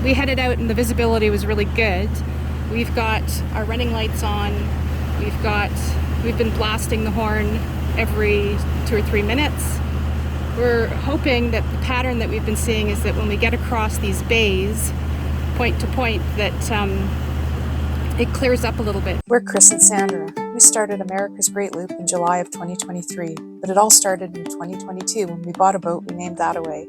we headed out and the visibility was really good. We've got our running lights on. We've been blasting the horn every 2 or 3 minutes. We're hoping that the pattern that we've been seeing is that when we get across these bays, point to point, that it clears up a little bit. We're Chris and Sandra. We started America's Great Loop in July of 2023, but it all started in 2022 when we bought a boat we named Thataway.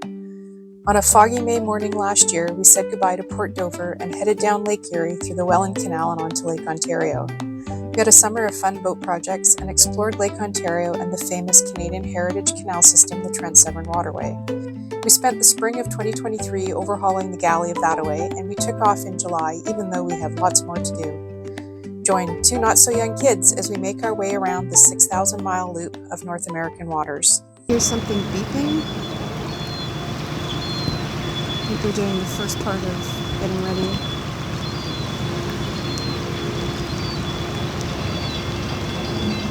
On a foggy May morning last year, we said goodbye to Port Dover and headed down Lake Erie through the Welland Canal and onto Lake Ontario. We had a summer of fun boat projects and explored Lake Ontario and the famous Canadian Heritage Canal System, the Trent Severn Waterway. We spent the spring of 2023 overhauling the galley of Thataway, and we took off in July, even though we have lots more to do. Join 2 not-so-young kids as we make our way around the 6,000-mile loop of North American waters. Here's something beeping. I think we're doing the first part of getting ready.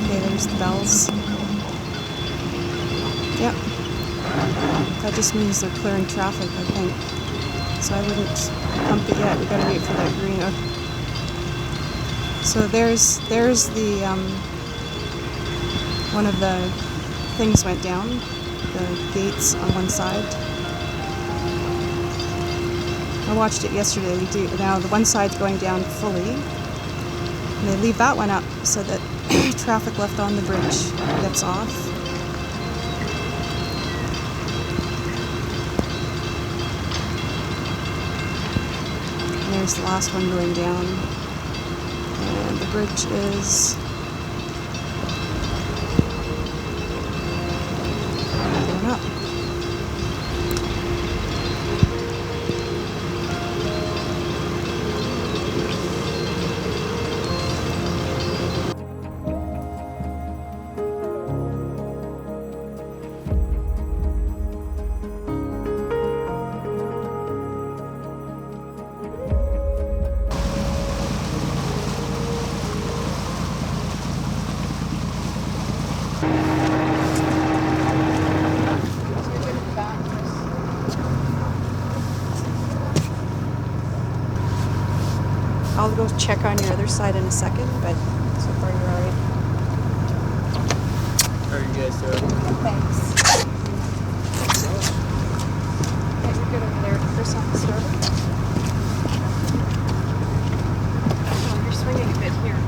Okay, there's the bells. Yep. That just means they're clearing traffic, I think. So I wouldn't pump it yet. We gotta wait for that green. So there's the one of the things went down. The gates on one side. I watched it yesterday. Now the one side's going down fully, and they leave that one up so that traffic left on the bridge gets off. And there's the last one going down, and the bridge is going up. I'll go check on your other side in a second, but so far you're alright. How are you guys doing? Thanks. Yeah, you're good over there. Chris on the starboard. Oh, you're swinging a bit here.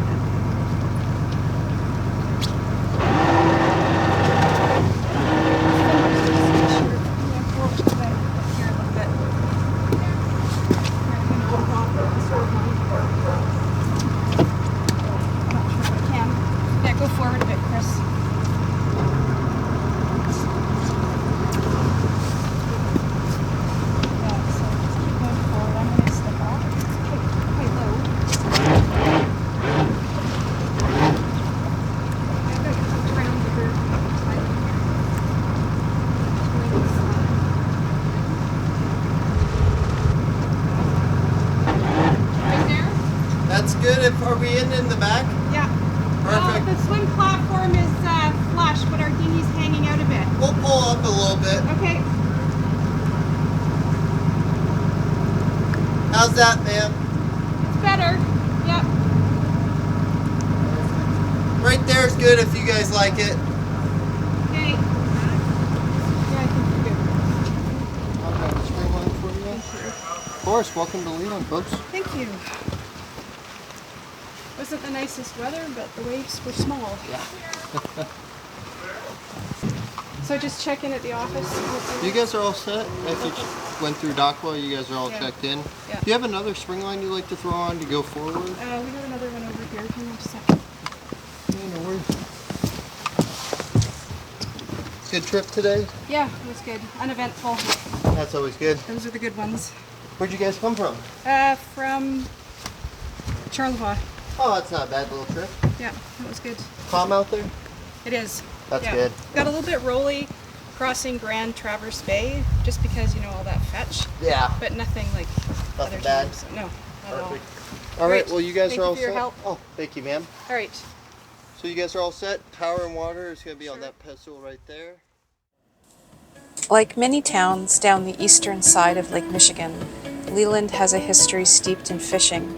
Good. Are we in the back? Yeah. Perfect. The swim platform is flush, but our dinghy's hanging out a bit. We'll pull up a little bit. Okay. How's that, ma'am? It's better. Yep. Right there is good if you guys like it. Okay. Yeah, I think we're good. I've got a spring line for you. Of course. Welcome to Leland, folks. Thank you. Wasn't the nicest weather, but the waves were small. Yeah. So just check in at the office. You guys are all set? After you went through Dockwell, you guys are all checked in? Yeah. Do you have another spring line you'd like to throw on to go forward? We got another one over here. Hang on just a second. Yeah, no worries. Good trip today? Yeah, it was good. Uneventful. That's always good. Those are the good ones. Where'd you guys come from? From Charlevoix. Oh, that's not a bad little trip. Yeah, that was good. Calm out there? It is. That's good. Got a little bit rolly crossing Grand Traverse Bay, just because, you know, all that fetch. Yeah. But nothing like Nothing other bad? times. No, not at all. All right, Great. well, you guys Thank are you all for your set? help. Oh, thank you, ma'am. All right. So you guys are all set? Power and water is going to be on that pedestal right there. Like many towns down the eastern side of Lake Michigan, Leland has a history steeped in fishing.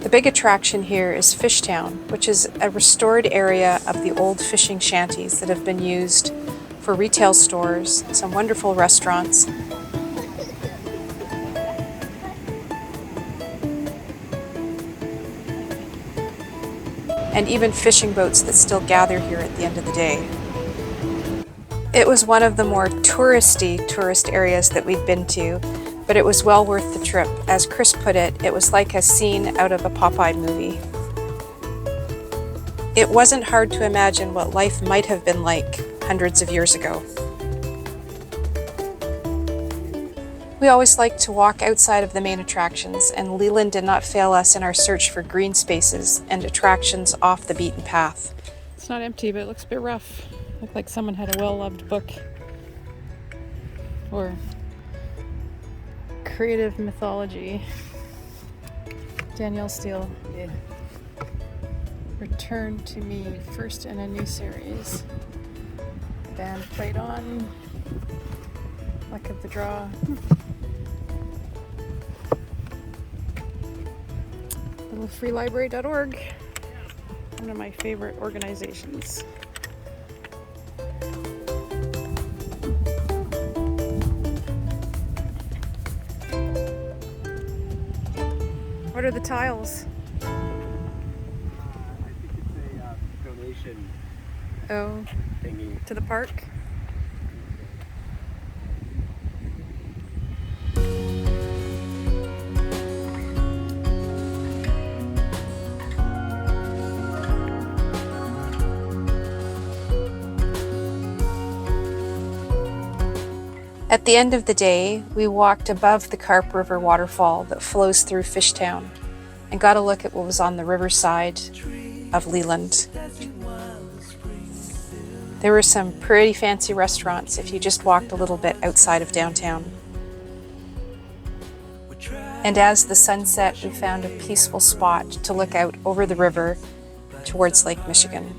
The big attraction here is Fishtown, which is a restored area of the old fishing shanties that have been used for retail stores, some wonderful restaurants, and even fishing boats that still gather here at the end of the day. It was one of the more touristy tourist areas that we'd been to, but it was well worth the trip. As Chris put it, it was like a scene out of a Popeye movie. It wasn't hard to imagine what life might have been like hundreds of years ago. We always liked to walk outside of the main attractions, and Leland did not fail us in our search for green spaces and attractions off the beaten path. It's not empty, but it looks a bit rough. Looked like someone had a well-loved book or creative mythology. Danielle Steele. Yeah. Return to Me, first in a new series. Band played on. Luck of the draw. Littlefreelibrary.org. One of my favorite organizations. What are the tiles? I think it's a donation thingy. To the park? At the end of the day, we walked above the Carp River waterfall that flows through Fishtown and got a look at what was on the riverside of Leland. There were some pretty fancy restaurants if you just walked a little bit outside of downtown. And as the sun set, we found a peaceful spot to look out over the river towards Lake Michigan.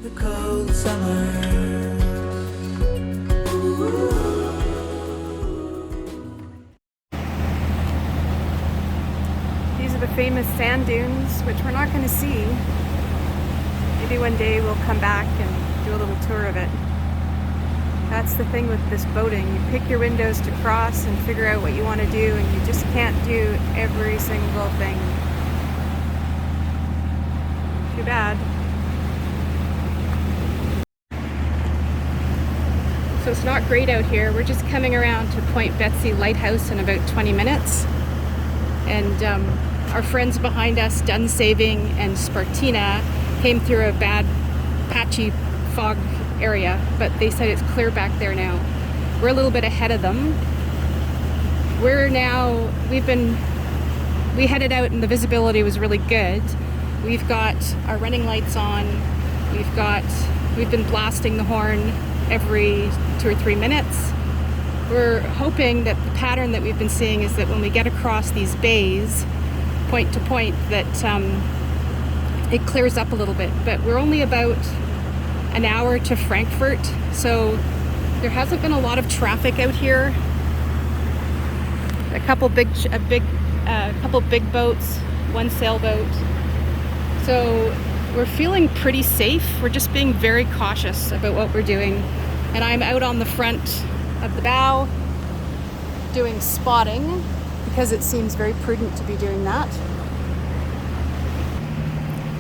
These are the famous sand dunes, which we're not going to see. Maybe one day we'll come back and do a little tour of it. That's the thing with this boating. You pick your windows to cross and figure out what you want to do, and you just can't do every single thing. Too bad. So it's not great out here. We're just coming around to Point Betsy Lighthouse in about 20 minutes. And our friends behind us, Dunsaving and Spartina, came through a bad, patchy fog area, but they said it's clear back there now. We're a little bit ahead of them. We headed out and the visibility was really good. We've got our running lights on. We've been blasting the horn every 2 or 3 minutes. We're hoping that the pattern that we've been seeing is that when we get across these bays, point to point, that it clears up a little bit. But we're only about an hour to Frankfort, so there hasn't been a lot of traffic out here. A couple big boats, one sailboat. So we're feeling pretty safe. We're just being very cautious about what we're doing. And I'm out on the front of the bow doing spotting because it seems very prudent to be doing that.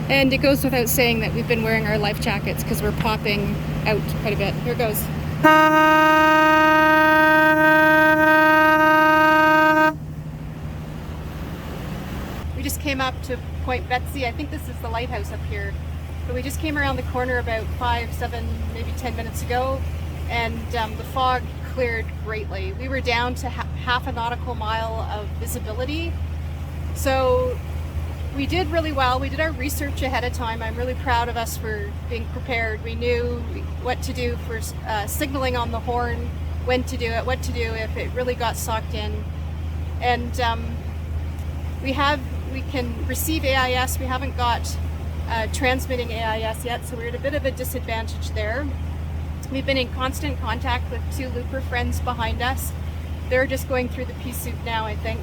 And it goes without saying that we've been wearing our life jackets because we're popping out quite a bit. Here goes. We just came up to Point Betsy. I think this is the lighthouse up here. But we just came around the corner about 5, 7, maybe 10 minutes ago, and the fog cleared greatly. We were down to half a nautical mile of visibility. So we did really well. We did our research ahead of time. I'm really proud of us for being prepared. We knew what to do for signaling on the horn, when to do it, what to do if it really got socked in. And we can receive AIS. We haven't got transmitting AIS yet, so we're at a bit of a disadvantage there. We've been in constant contact with 2 looper friends behind us. They're just going through the pea soup now, I think.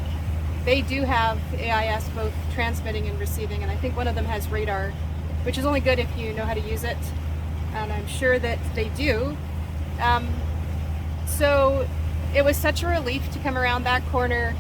they do have AIS both transmitting and receiving, and I think one of them has radar, which is only good if you know how to use it, and I'm sure that they do. So it was such a relief to come around that corner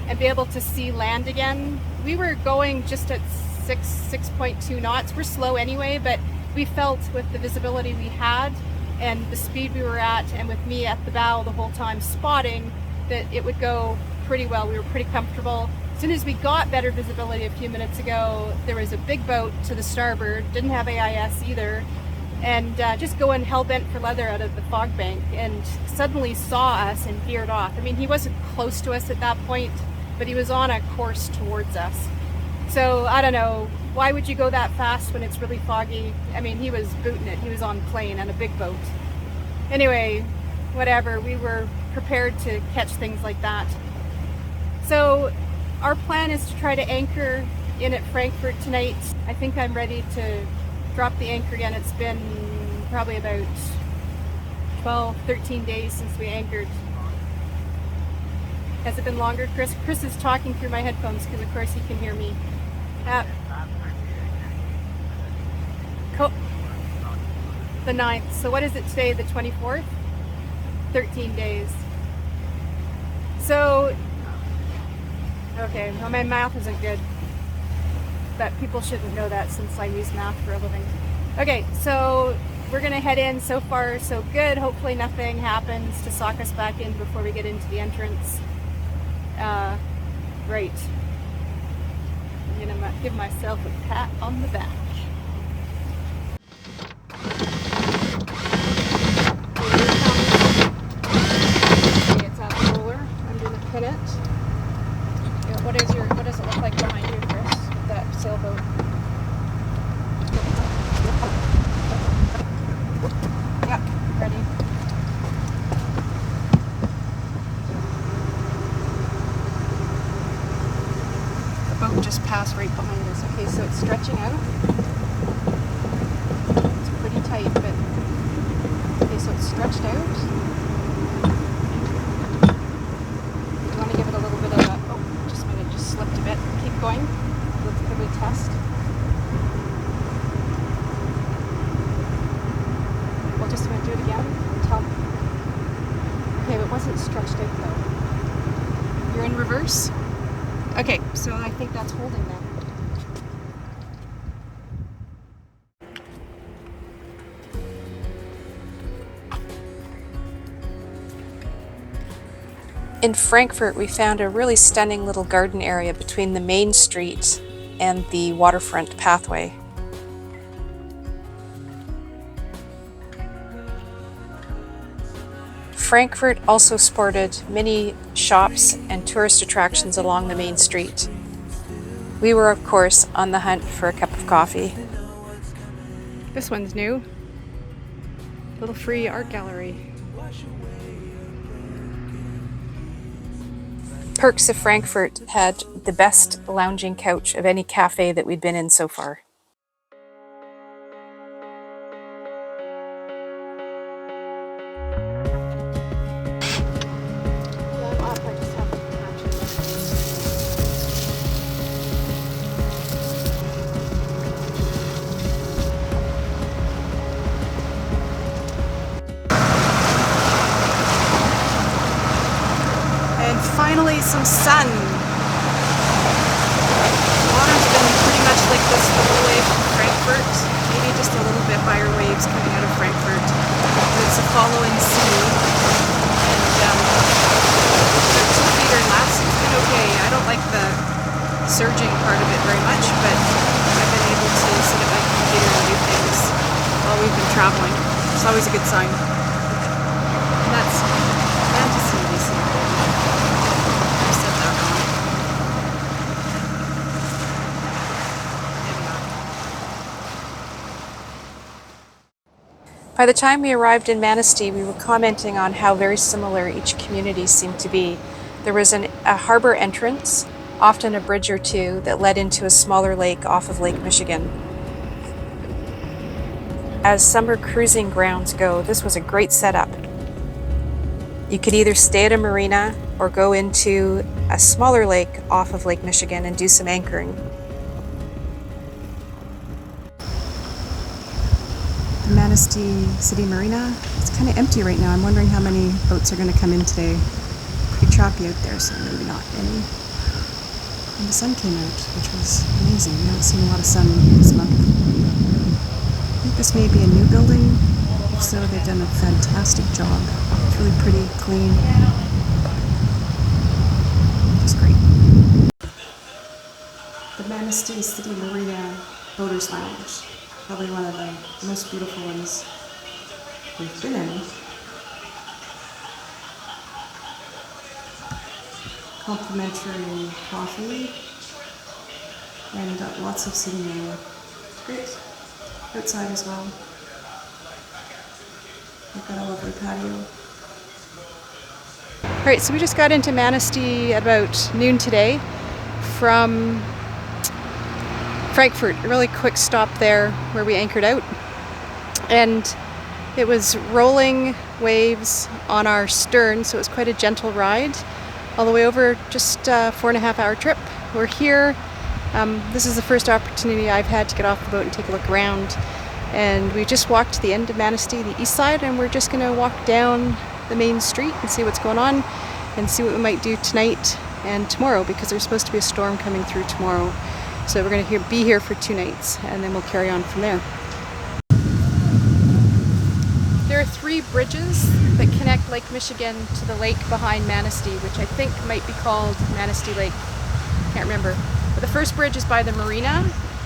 and be able to see land again. We were going just at 6.2 knots. We're slow anyway, but we felt with the visibility we had and the speed we were at, and with me at the bow the whole time spotting, that it would go pretty well. We were pretty comfortable. As soon as we got better visibility a few minutes ago, there was a big boat to the starboard, didn't have AIS either, and just going hell-bent for leather out of the fog bank, and suddenly saw us and veered off. I mean, he wasn't close to us at that point, but he was on a course towards us. So I don't know, why would you go that fast when it's really foggy? I mean, he was booting it. He was on plane and a big boat. Anyway, whatever, we were prepared to catch things like that. So our plan is to try to anchor in at Frankfort tonight. I think I'm ready to drop the anchor again. It's been probably about 12, 13 days since we anchored. Has it been longer, Chris? Chris is talking through my headphones because of course he can hear me. The 9th. So what is it today? The 24th? 13 days. So, okay, well, my math isn't good, but people shouldn't know that since I use math for a living. Okay, so we're gonna head in. So far, so good. Hopefully nothing happens to sock us back in before we get into the entrance. Right. I'm gonna give myself a pat on the back. Okay, it's out the roller. I'm gonna pin it. What does it look like behind you, Chris? That sailboat. Yep, ready. The boat just passed right behind us. Okay, so it's stretching out. It's pretty tight, but okay, so it's stretched out. You want to give it a little bit of a, oh, just a minute, just slipped a bit. Keep going. Let's give it a test. We'll just do it again. Okay, but it wasn't stretched out though. You're in reverse? Okay, so I think that's holding now. In Frankfort, we found a really stunning little garden area between the main street and the waterfront pathway. Frankfort also sported many shops and tourist attractions along the main street. We were, of course, on the hunt for a cup of coffee. This one's new. Little free art gallery. Perks of Frankfort had the best lounging couch of any cafe that we'd been in so far. Finally, some sun. The water's been pretty much like this the whole way from Frankfort. Maybe just a little bit higher waves coming out of Frankfurt. It's a following sea. And 13 feet or less, it's been okay. I don't like the surging part of it very much, but I've been able to sit at my computer and do things while we've been traveling. It's always a good sign. And that's fantasy, they say. By the time we arrived in Manistee, we were commenting on how very similar each community seemed to be. There was a harbor entrance, often a bridge or two, that led into a smaller lake off of Lake Michigan. As summer cruising grounds go, this was a great setup. You could either stay at a marina or go into a smaller lake off of Lake Michigan and do some anchoring. The Manistee City Marina, it's kind of empty right now. I'm wondering how many boats are going to come in today. Pretty choppy out there, so maybe not any. And the sun came out, which was amazing. I haven't seen a lot of sun this month. I think this may be a new building. If so, they've done a fantastic job. It's really pretty, clean. Just great. The Manistee City Marina Boaters Lounge. Probably one of the most beautiful ones we've been in. Complimentary coffee and lots of sitting area. It's great. Outside as well. We've got a lovely patio. Alright, so we just got into Manistee at about noon today from Frankfort. A really quick stop there where we anchored out. And it was rolling waves on our stern, so it was quite a gentle ride all the way over, just a 4.5 hour trip. We're here. This is the first opportunity I've had to get off the boat and take a look around. And we just walked to the end of Manistee, the east side, and we're just going to walk down the main street and see what's going on and see what we might do tonight and tomorrow, because there's supposed to be a storm coming through tomorrow. So we're going to be here for 2 nights and then we'll carry on from there. There are 3 bridges that connect Lake Michigan to the lake behind Manistee, which I think might be called Manistee Lake. Can't remember. But the first bridge is by the marina,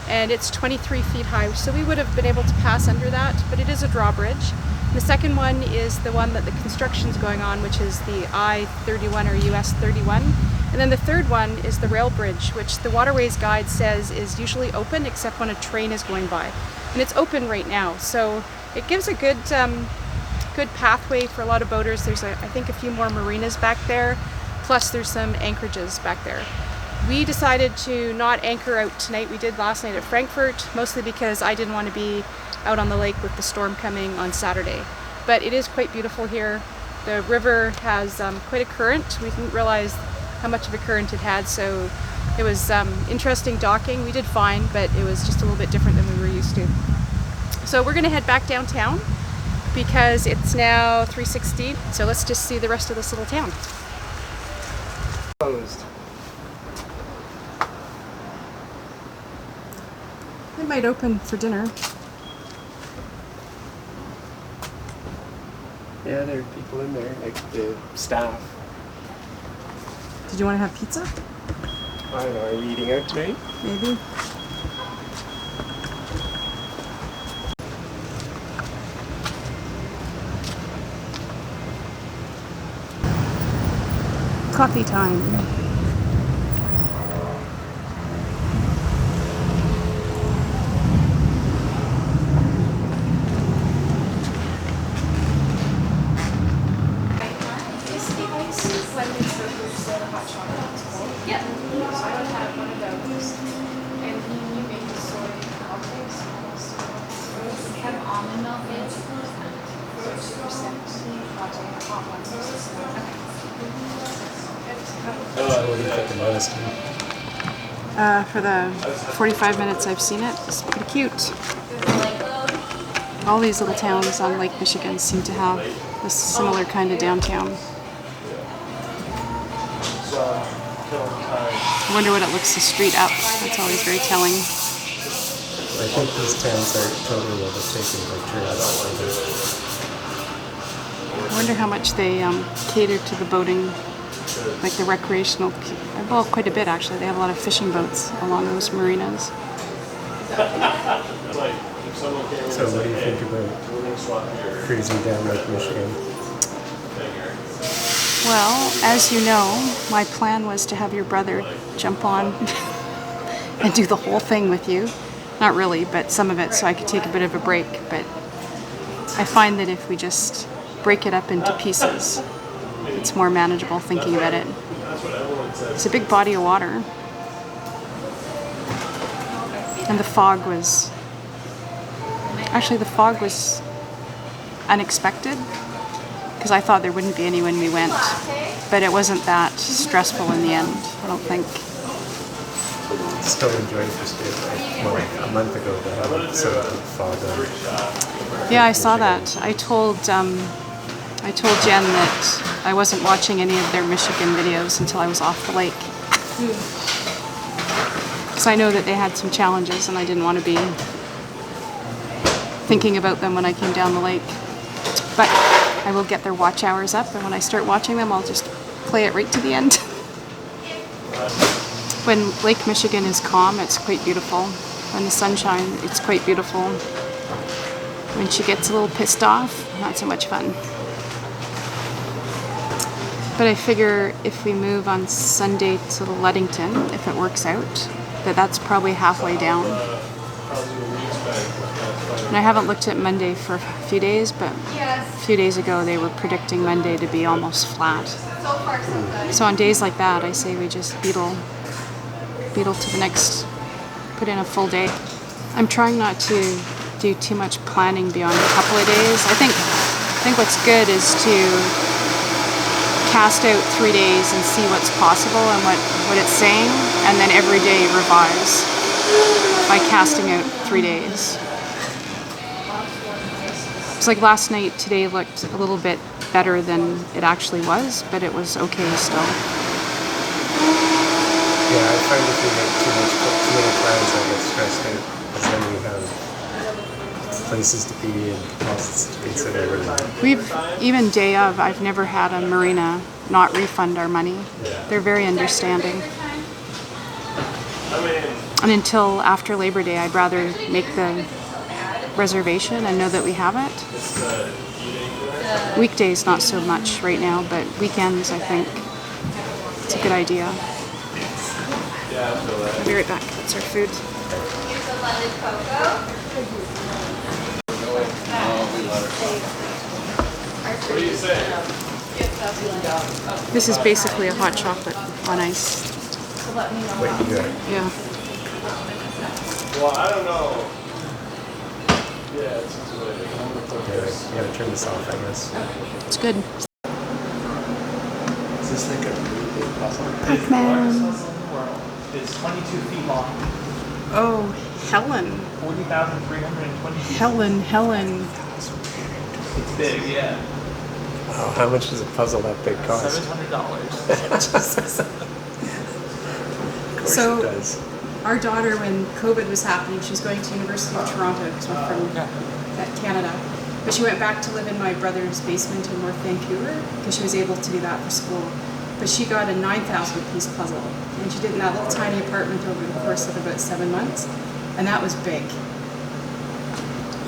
and it's 23 feet high, so we would have been able to pass under that, but it is a drawbridge. The second one is the one that the construction's going on, which is the I-31 or US 31. And then the third one is the rail bridge, which the Waterways Guide says is usually open except when a train is going by. And it's open right now, so it gives a good pathway for a lot of boaters. There's, I think, a few more marinas back there, plus there's some anchorages back there. We decided to not anchor out tonight. We did last night at Frankfort, mostly because I didn't want to be out on the lake with the storm coming on Saturday. But it is quite beautiful here. The river has quite a current. We didn't realize how much of a current it had, so it was interesting docking. We did fine, but it was just a little bit different than we were used to. So we're going to head back downtown because it's now 3:16. So let's just see the rest of this little town. Closed. They might open for dinner. Yeah, there are people in there, like the staff. Did you want to have pizza? I don't know, are we eating out tonight? Maybe. Coffee time. Yep. So I would have one of those. And you make the soy lattes. Have almond milk in. 2% latte, hot ones. Oh, what do you think the Manistee? For the 45 minutes I've seen it, it's pretty cute. All these little towns on Lake Michigan seem to have this similar kind of downtown. I wonder what it looks the street up. That's always very telling. I think these towns are totally overtaken by tourists. I wonder how much they cater to the boating, like the recreational, well, quite a bit actually. They have a lot of fishing boats along those marinas. So what do you think about cruising down Lake Michigan? Well, as you know, my plan was to have your brother jump on and do the whole thing with you. Not really, but some of it, so I could take a bit of a break. But I find that if we just break it up into pieces, it's more manageable thinking about it. It's a big body of water. And the fog was unexpected, because I thought there wouldn't be any when we went. But it wasn't that stressful in the end, I don't think. Still enjoying Fishtown. Well, a month ago they had sort of fog on. Yeah, I saw that. I told Jen that I wasn't watching any of their Michigan videos until I was off the lake. Because I know that they had some challenges and I didn't want to be thinking about them when I came down the lake. But I will get their watch hours up, and when I start watching them, I'll just play it right to the end. When Lake Michigan is calm, it's quite beautiful. When the sun shines, it's quite beautiful. When she gets a little pissed off, not so much fun. But I figure if we move on Sunday to Ludington, if it works out, that's probably halfway down. And I haven't looked at Monday for a few days, but a few days ago they were predicting Monday to be almost flat. So on days like that, I say we just beetle to the next, put in a full day. I'm trying not to do too much planning beyond a couple of days. I think what's good is to cast out 3 days and see what's possible and what it's saying, and then every day revise by casting out 3 days. It's like last night, today looked a little bit better than it actually was, but it was okay still. Yeah, I find if you make too many plans, I get stressed out, because then you have places to be and costs to consider. We've, even day of, I've never had a marina not refund our money. They're very understanding. And until after Labor Day, I'd rather make the reservation and know that we have it. Weekdays, not so much right now, but weekends, I think it's a good idea. I'll be right back. That's our food. This is basically a hot chocolate on ice. Wait, you got it. Yeah. Well, I don't know. Yeah, you gotta turn this off, I guess. It's good. Is this like a really big puzzle? It's 22 feet long. Oh, Helen. 40,320 feet. Helen. It's big, yeah. Wow, how much does a puzzle that big cost? $700. Of course So- it does. Our daughter, when COVID was happening, she was going to University of Toronto because we're from Canada. But she went back to live in my brother's basement in North Vancouver because she was able to do that for school. But she got a 9,000 piece puzzle, and she did in that little tiny apartment over the course of about 7 months, and that was big.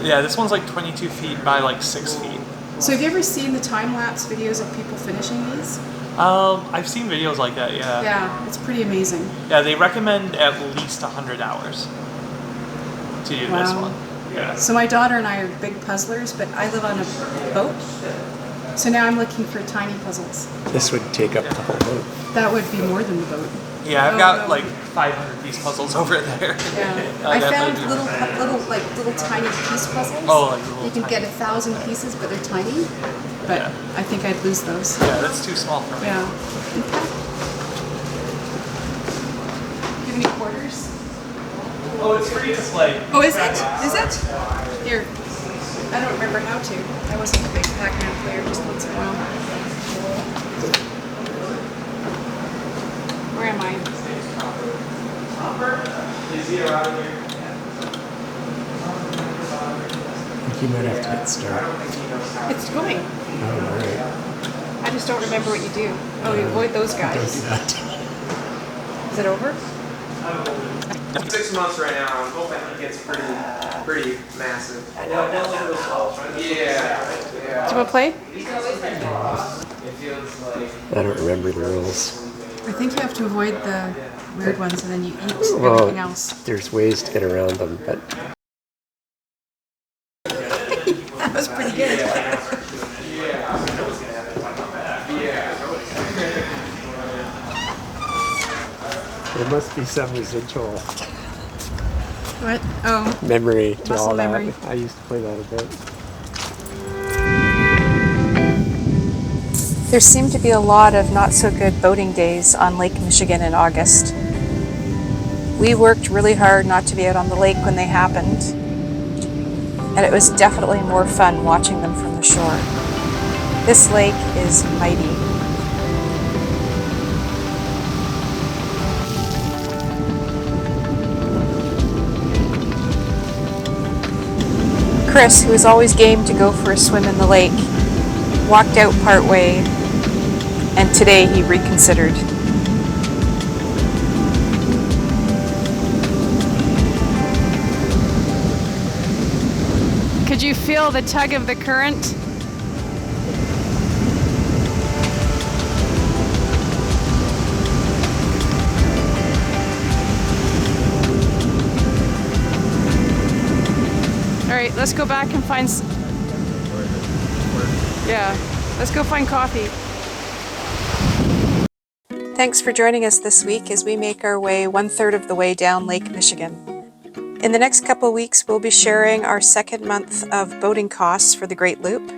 Yeah, this one's like 22 feet by like 6 feet. So have you ever seen the time-lapse videos of people finishing these? I've seen videos like that, yeah. Yeah, it's pretty amazing. Yeah, they recommend at least 100 hours to do this Wow. one. Yeah. So my daughter and I are big puzzlers, but I live on a boat, so now I'm looking for tiny puzzles. This would take up the whole boat. That would be more than the boat. Yeah, I've Oh, got no. like 500 piece puzzles over there. Yeah, I'll I found definitely do little tiny piece puzzles. Oh, like little you can get tiny- 1,000 pieces, but they're tiny. But Yeah. I think I'd lose those. Yeah, that's too small for me. Yeah. Do you have any quarters? Oh, it's free to play. Oh, is it? Is it? Here. I don't remember how to. I wasn't a big Pac-Man player, just once in a while. Where am I? I think you might have to hit start. It's going. Oh, alright. I just don't remember what you do. Oh, you avoid those Don't do guys. that. Is it over? 6 months right now. I'm hoping it gets pretty massive. Yeah. Do you want to play? It feels like. I don't remember the rules. I think you have to avoid the weird ones and then you eat Well, everything else. there's ways to get around them, but That was pretty good. there must be some residual What? Oh, memory to Muscle all that. memory. I used to play that a bit. There seemed to be a lot of not so good boating days on Lake Michigan in August. We worked really hard not to be out on the lake when they happened, and it was definitely more fun watching them from the shore. This lake is mighty. Chris, who is always game to go for a swim in the lake, walked out partway, and today he reconsidered. Could you feel the tug of the current? All right, let's go back and find. Yeah, let's go find coffee. Thanks for joining us this week as we make our way 1/3 of the way down Lake Michigan. In the next couple weeks, we'll be sharing our second month of boating costs for the Great Loop,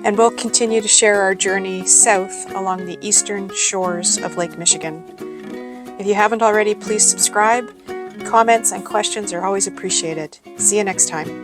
and we'll continue to share our journey south along the eastern shores of Lake Michigan. If you haven't already, please subscribe. Comments and questions are always appreciated. See you next time.